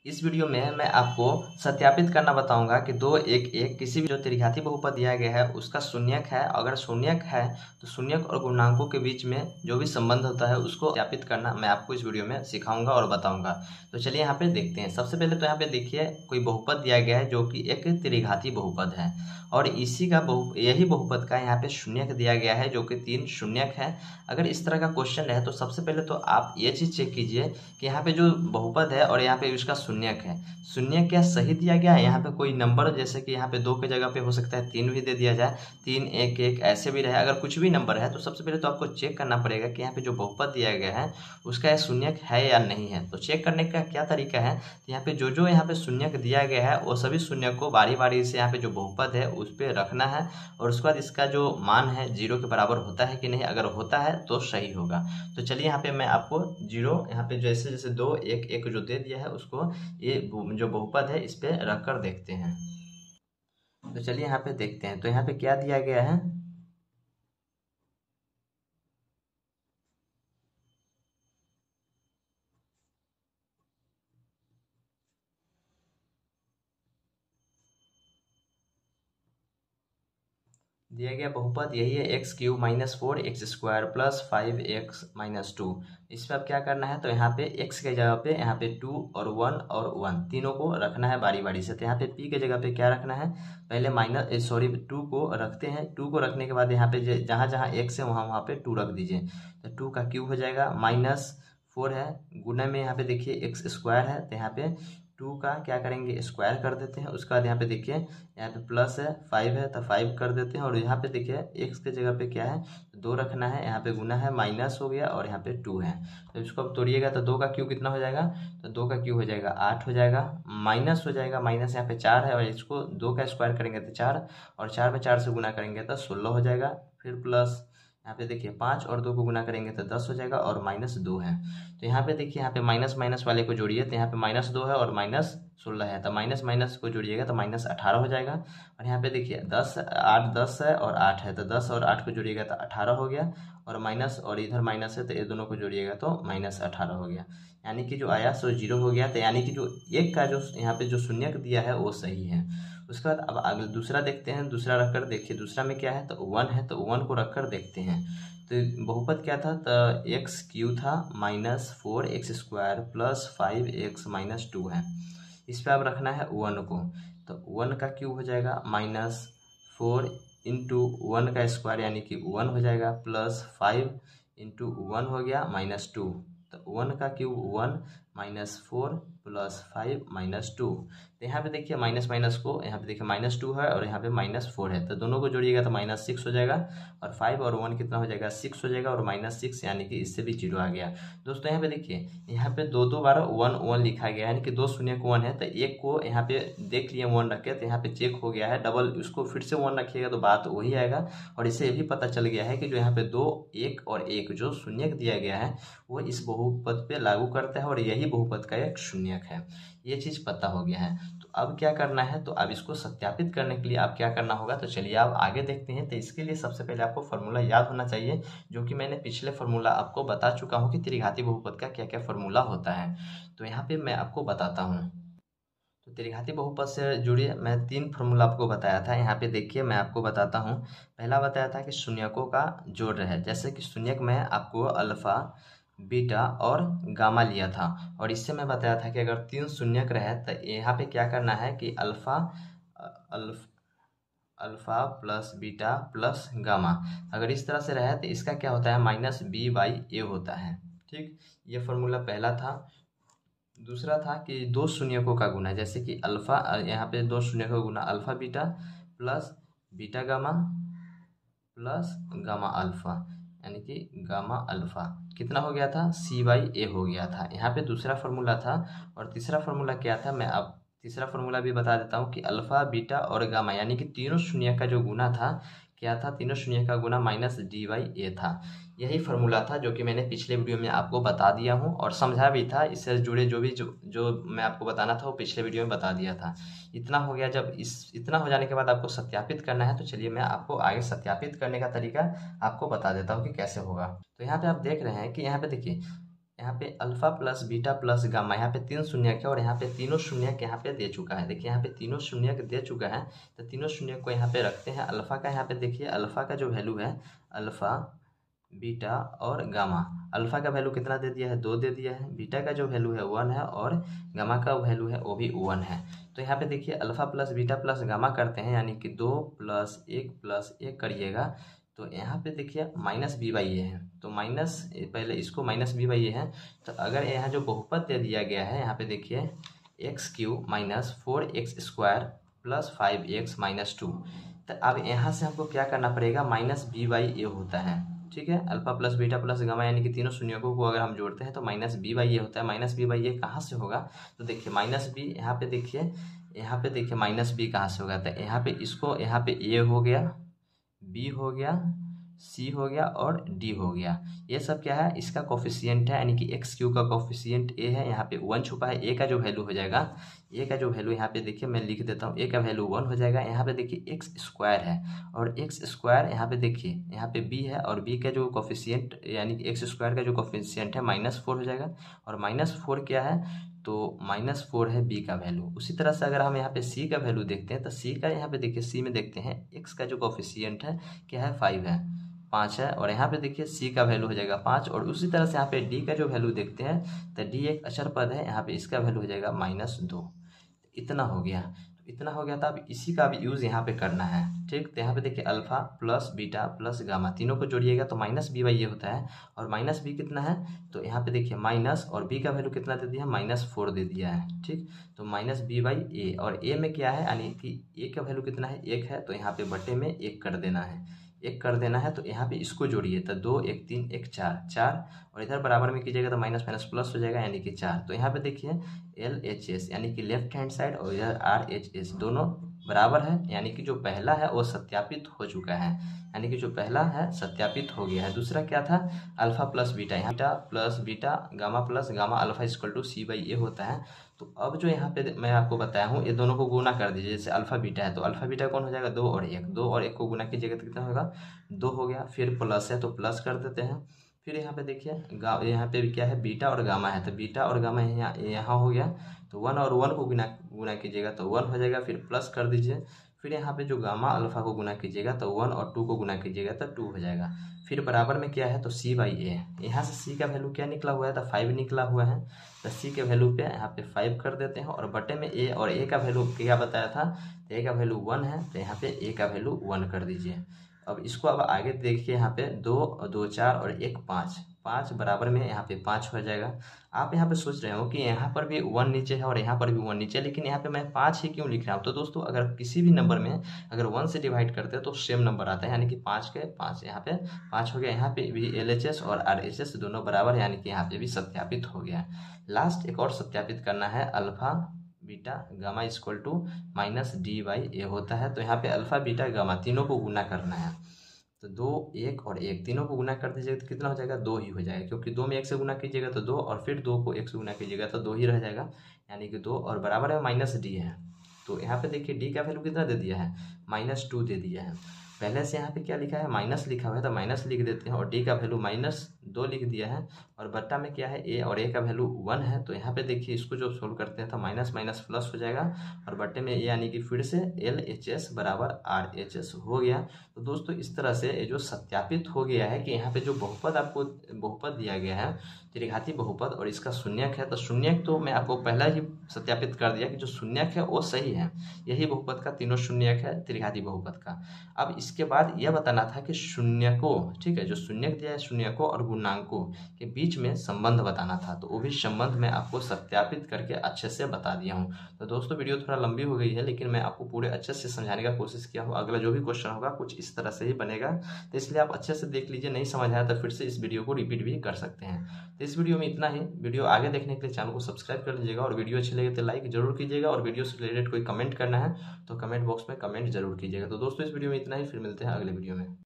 इस वीडियो में मैं आपको सत्यापित करना बताऊंगा कि 2 1 1 किसी भी जो त्रिघाती बहुपद दिया गया है उसका शून्यक है। अगर शून्यक है तो शून्यक और गुणांकों के बीच में जो भी संबंध होता है उसको सत्यापित करना मैं आपको इस वीडियो में सिखाऊंगा और बताऊंगा। तो चलिए यहाँ पे देखते हैं। सबसे पहले तो यहाँ पे देखिए कोई बहुपद दिया गया है जो कि एक त्रिघाती बहुपद है और इसी का यही बहुपद का यहाँ पे शून्यक दिया गया है जो कि 3 शून्यक है। अगर इस तरह का क्वेश्चन है तो सबसे पहले तो आप ये चीज़ चेक कीजिए कि यहाँ पे जो बहुपद है और यहाँ पे उसका शून्यक है, शून्यक क्या सही दिया गया है। यहाँ पे कोई नंबर जैसे कि यहाँ पे 2 के जगह पे हो सकता है 3 भी दे दिया जाए, 3 1 1 ऐसे भी रहे। अगर कुछ भी नंबर है तो सबसे पहले तो आपको चेक करना पड़ेगा कि यहाँ पे जो बहुपद दिया गया है उसका यह शून्यक है या नहीं है। तो चेक करने का क्या तरीका है, यहाँ पे जो यहाँ पे शून्यक दिया गया है वो सभी शून्यक को बारी बारी से यहाँ पे जो बहुपद है उस पर रखना है और उसके बाद इसका जो मान है 0 के बराबर होता है कि नहीं। अगर होता है तो सही होगा। तो चलिए यहाँ पे मैं आपको 0 यहाँ पे जैसे जैसे 2 1 1 जो दे दिया है उसको ये जो बहुपद है इस पे रख कर देखते हैं। तो चलिए यहाँ पे देखते हैं। तो यहाँ पे क्या दिया गया है, दिया गया बहुपद यही है x³ - 4x² + 5x - 2। इस पर अब क्या करना है, तो यहाँ पे x के जगह पे यहाँ पे 2 और 1 और 1 तीनों को रखना है बारी बारी से। तो यहाँ पे p के जगह पे क्या रखना है, पहले 2 को रखते हैं। 2 को रखने के बाद यहाँ पे जहाँ जहाँ x है वहाँ वहाँ पे 2 रख दीजिए। तो 2 का क्यूब हो जाएगा, -4 है, गुना में यहाँ पे देखिए x² है तो यहाँ पे 2 का क्या करेंगे स्क्वायर कर देते हैं। उसके बाद यहाँ पे देखिए यहाँ पे प्लस है 5 है तो 5 कर देते हैं और यहाँ पे देखिए x के जगह पे क्या है 2 रखना है, यहाँ पे गुना है, माइनस हो गया और यहाँ पे 2 है। तो इसको अब तोड़िएगा तो 2 का क्यूब कितना हो जाएगा, तो 2 का क्यूब हो जाएगा 8 हो जाएगा, माइनस हो जाएगा, माइनस यहाँ पे 4 है और इसको 2 का स्क्वायर करेंगे तो 4 और 4 में 4 से गुना करेंगे तो 16 हो जाएगा। फिर प्लस यहाँ पे देखिए 5 और 2 को गुना करेंगे तो 10 हो जाएगा और -2 है। तो यहाँ पे देखिए यहाँ पे माइनस माइनस वाले को जोड़िए तो यहाँ पे -2 है और -16 है तो माइनस माइनस को जोड़िएगा तो -18 हो जाएगा। और यहाँ पे देखिए 10 है और 8 है तो 10 और 8 को जोड़िएगा तो 18 हो गया और माइनस और इधर माइनस है तो ये दोनों को जोड़िएगा तो -18 हो गया। यानी कि जो आया सो 0 हो गया। तो यानी कि जो एक का जो यहाँ पे जो शून्यक दिया है वो सही है। उसके बाद अब अगले दूसरा देखते हैं। दूसरा रखकर देखिए दूसरा में क्या है, तो 1 है तो 1 को रखकर देखते हैं। तो बहुपद क्या था, तो x³ था -4x² + 5x - 2 है। इस पर अब रखना है 1 को, तो 1 का क्यूब हो जाएगा -4 × 1 का स्क्वायर यानी कि 1 हो जाएगा, प्लस 5 × 1 हो गया -2। तो 1 का क्यूब 1 -4 + 5 - 2। तो यहाँ पे देखिए माइनस माइनस को यहाँ पे देखिए -2 है और यहाँ पे -4 है तो दोनों को जोड़िएगा तो -6 हो जाएगा और 5 और 1 कितना हो जाएगा 6 हो जाएगा और -6 यानी कि इससे भी 0 आ गया। दोस्तों यहाँ पे देखिए यहाँ पे दो बार 1 1 लिखा गया है यानी कि 2 शून्य को 1 है तो एक को यहाँ पे देख लिए 1 रखे तो यहाँ पे चेक हो गया है, डबल उसको फिर से 1 रखिएगा तो बात वही आएगा। और इससे ये भी पता चल गया है कि जो यहाँ पे 2 1 और 1 जो शून्यक दिया गया है वो इस बहुपद पे लागू करता है और यही बहुपद का एक शून्यक है। ये चीज़ पता हो गया है। तो अब क्या करना है, तो अब इसको सत्यापित करने के लिए आप क्या करना होगा, तो चलिए आप आगे देखते हैं। तो इसके लिए सबसे पहले आपको फार्मूला याद होना चाहिए जो कि मैंने पिछले फार्मूला आपको बता चुका हूँ कि त्रिघाती बहुपद का क्या क्या फार्मूला होता है। तो यहाँ पे मैं आपको बताता हूँ। तो त्रिघाती बहुपद से जुड़िए मैं 3 फार्मूला आपको बताया था। यहाँ पे देखिए मैं आपको बताता हूँ। पहला बताया था कि शून्यकों का जोड़ है, जैसे कि शून्यक में आपको अल्फा बीटा और गामा लिया था और इससे मैं बताया था कि अगर 3 शून्यक रहे तो यहाँ पे क्या करना है कि alpha plus beta plus gamma अगर इस तरह से रहे तो इसका क्या होता है -b/a होता है। ठीक, ये फार्मूला पहला था। दूसरा था कि 2 शून्यकों का गुना, जैसे कि अल्फा यहाँ पे 2 शून्यकों का गुना alpha beta plus beta gamma plus gamma alpha यानी कि गामा अल्फा कितना हो गया था c/a हो गया था। यहाँ पे दूसरा फार्मूला था। और तीसरा फार्मूला क्या था, मैं अब तीसरा फार्मूला भी बता देता हूँ कि अल्फा बीटा और गामा यानी कि तीनों शून्य का जो गुना था क्या था, तीनों शून्य का गुना -d/a था। यही फार्मूला था जो कि मैंने पिछले वीडियो में आपको बता दिया हूँ और समझा भी था। इससे जुड़े जो मैं आपको बताना था वो पिछले वीडियो में बता दिया था। इतना हो गया। जब इतना हो जाने के बाद आपको सत्यापित करना है, तो चलिए मैं आपको आगे सत्यापित करने का तरीका आपको बता देता हूँ कि कैसे होगा। तो यहाँ पे आप देख रहे हैं कि यहाँ पे देखिए यहाँ पे alpha plus beta plus gamma, यहाँ पे 3 शून्यक है और यहाँ पे तीनों शून्यक यहाँ पे दे चुका है। देखिए यहाँ पे तीनों शून्यक दे चुका है, तो तीनों शून्यक को यहाँ पे रखते हैं। अल्फा का यहाँ पे देखिए, अल्फा का जो वैल्यू है, अल्फा बीटा और गामा, अल्फा का वैल्यू कितना दे दिया है, 2 दे दिया है। बीटा का जो वैल्यू है 1 है और गामा का वैल्यू है वो भी 1 है। तो यहाँ पे देखिए alpha plus beta plus gamma करते हैं, यानी कि 2 + 1 करिएगा तो यहाँ पे देखिए माइनस बी बाई ए है, तो माइनस, पहले इसको माइनस बी बाई ए है। तो अगर यहाँ जो बहुपद दे दिया गया है, यहाँ पे देखिए x³ - 4x² + 5x - 2, तो अब यहाँ से हमको क्या करना पड़ेगा, माइनस बी बाई ए होता है, ठीक है। Alpha plus beta plus gamma यानी कि तीनों शून्यकों को अगर हम जोड़ते हैं तो माइनस बी बाई ए होता है। माइनस बी बाई ए कहाँ से होगा, तो देखिए माइनस बी, यहाँ पे देखिए माइनस बी कहाँ से होगा, तो यहाँ पे इसको, यहाँ पे ए हो गया, बी हो गया, सी हो गया और डी हो गया। ये सब क्या है, इसका कोफिशिएंट है, यानी कि x³ का कोफिशिएंट ए है। यहाँ पे 1 छुपा है, ए का जो वैल्यू हो जाएगा, ए का जो वैल्यू यहाँ पे देखिए मैं लिख देता हूँ, ए का वैल्यू 1 हो जाएगा। यहाँ पे देखिए x² है और x² यहाँ पे देखिए, यहाँ पे b है और b का जो कोफिशिएंट यानी कि x² का जो कोफिशिएंट है -4 हो जाएगा। और -4 क्या है, तो -4 है b का वैल्यू। उसी तरह से अगर हम यहाँ पे c का वैल्यू देखते हैं तो c का, यहाँ पे देखिए c में देखते हैं x का जो कोफिशिएंट है क्या है, 5 है और यहाँ पे देखिए c का वैल्यू हो जाएगा 5। और उसी तरह से यहाँ पे d का जो वैल्यू देखते हैं तो d एक अचर पद है, यहाँ पे इसका वैल्यू हो जाएगा -2। इतना हो गया, तो इतना हो गया था। अब इसी का भी यूज़ यहाँ पे करना है, ठीक। तो यहाँ पे देखिए alpha plus beta plus gamma तीनों को जोड़िएगा तो माइनस बी बाई ए होता है। और माइनस बी कितना है, तो यहाँ पे देखिए माइनस, और बी का वैल्यू कितना दे दिया है, -4 दे दिया है, ठीक। तो माइनस बी बाई ए, और ए में क्या है, यानी कि ए का वैल्यू कितना है, 1 है, तो यहाँ पे बटे में 1 कर देना है, 1 कर देना है। तो यहाँ पे इसको जोड़िए तो 2 1 3 1 4 और इधर बराबर में कीजिएगा तो माइनस माइनस प्लस हो जाएगा, यानी कि 4। तो यहाँ पे देखिए LHS यानी कि लेफ्ट हैंड साइड और इधर RHS दोनों बराबर है, यानी कि जो पहला है वो सत्यापित हो चुका है, यानी कि जो पहला है सत्यापित हो गया है। दूसरा क्या था, अल्फा प्लस बीटा, यहाँ beta plus beta gamma plus gamma alpha = c by a होता है। तो अब जो यहाँ पे मैं आपको बताया हूँ, ये दोनों को गुना कर दीजिए। जैसे अल्फा बीटा है तो अल्फा बीटा कौन हो जाएगा, 2 और 1, 2 और 1 को गुना कीजिएगा तो कितना होगा, 2 हो गया। फिर प्लस है तो प्लस कर देते हैं। फिर यहाँ पे देखिए यहाँ पे भी क्या है, बीटा और गामा है, तो बीटा और गामा यहाँ हो गया, तो 1 और 1 को गुना कीजिएगा तो 1 हो जाएगा। फिर प्लस कर दीजिए। फिर यहाँ पे जो गामा अल्फा को गुना कीजिएगा तो 1 और 2 को गुना कीजिएगा तो 2 हो जाएगा। फिर बराबर में क्या है, तो c बाई ए, यहाँ से c का वैल्यू क्या निकला हुआ है, तो 5 निकला हुआ है। तो c के वैल्यू पे यहाँ पे 5 कर देते हैं और बटे में a, और a का वैल्यू क्या बताया था, तो a का वैल्यू 1 है, तो यहाँ पे a का वैल्यू 1 कर दीजिए। अब इसको अब आगे देखिए, यहाँ पे 2 2 4 और 1 5 बराबर में यहाँ पे 5 हो जाएगा। आप यहाँ पे सोच रहे हो कि यहाँ पर भी 1 नीचे है और यहाँ पर भी 1 नीचे है, लेकिन यहाँ पे मैं 5 ही क्यों लिख रहा हूँ। तो दोस्तों अगर किसी भी नंबर में अगर 1 से डिवाइड करते हैं तो सेम नंबर आता है, यानी कि 5 के 5, यहाँ पे 5 हो गया। यहाँ पे भी LHS और RHS दोनों बराबर, यानी कि यहाँ पे भी सत्यापित हो गया। लास्ट एक और सत्यापित करना है, alpha beta gamma = -d by a होता है। तो यहाँ पे अल्फा बीटा गामा तीनों को गुना करना है, तो 2 1 और 1 तीनों को गुना कर दीजिएगा तो कितना हो जाएगा, 2 ही हो जाएगा, क्योंकि 2 में 1 से गुना कीजिएगा तो 2, और फिर 2 को 1 से गुना कीजिएगा तो 2 ही रह जाएगा, यानी कि 2, और बराबर है -d है। तो यहाँ पे देखिए d का वैल्यू कितना दे दिया है, -2 दे दिया है। पहले से यहाँ पे क्या लिखा है, माइनस लिखा हुआ है तो माइनस लिख देते हैं, और d का वैल्यू -2 लिख दिया है। और बट्टा में क्या है, a, और a का वैल्यू 1 है। तो यहाँ पे देखिए इसको जो सोल्व करते हैं तो माइनस माइनस प्लस हो जाएगा, और बट्टे में a, यानी कि फिर से LHS बराबर RHS हो गया। तो दोस्तों इस तरह से ये जो सत्यापित हो गया है कि यहाँ पे जो बहुपद आपको बहुपद दिया गया है, त्रिघाती बहुपद, और इसका शून्यक है, तो शून्यक तो मैं आपको पहला ही सत्यापित कर दिया कि जो शून्यक है वो सही है। यही बहुपद का तीनों शून्यक है त्रिघाती बहुपद का। अब इसके बाद यह बताना था कि शून्यकों, ठीक है, जो शून्यक दिया है शून्यकों और गुणांकों के बीच में संबंध बताना था, तो वो भी संबंध मैं आपको सत्यापित करके अच्छे से बता दिया हूँ। तो दोस्तों वीडियो थोड़ा लंबी हो गई है, लेकिन मैं आपको पूरे अच्छे से समझाने का कोशिश किया हूँ। अगला जो भी क्वेश्चन होगा कुछ इस तरह से ही बनेगा, तो इसलिए आप अच्छे से देख लीजिए। नहीं समझ आया तो फिर से इस वीडियो को रिपीट भी कर सकते हैं। तो इस वीडियो में इतना ही। वीडियो आगे देखने के लिए चैनल को सब्सक्राइब कर लीजिएगा, और वीडियो अच्छी लगे तो लाइक जरूर कीजिएगा, और वीडियो से रिलेटेड कोई कमेंट करना है तो कमेंट बॉक्स में कमेंट जरूर कीजिएगा। तो दोस्तों इस वीडियो में इतना ही, फिर मिलते हैं अगले वीडियो में।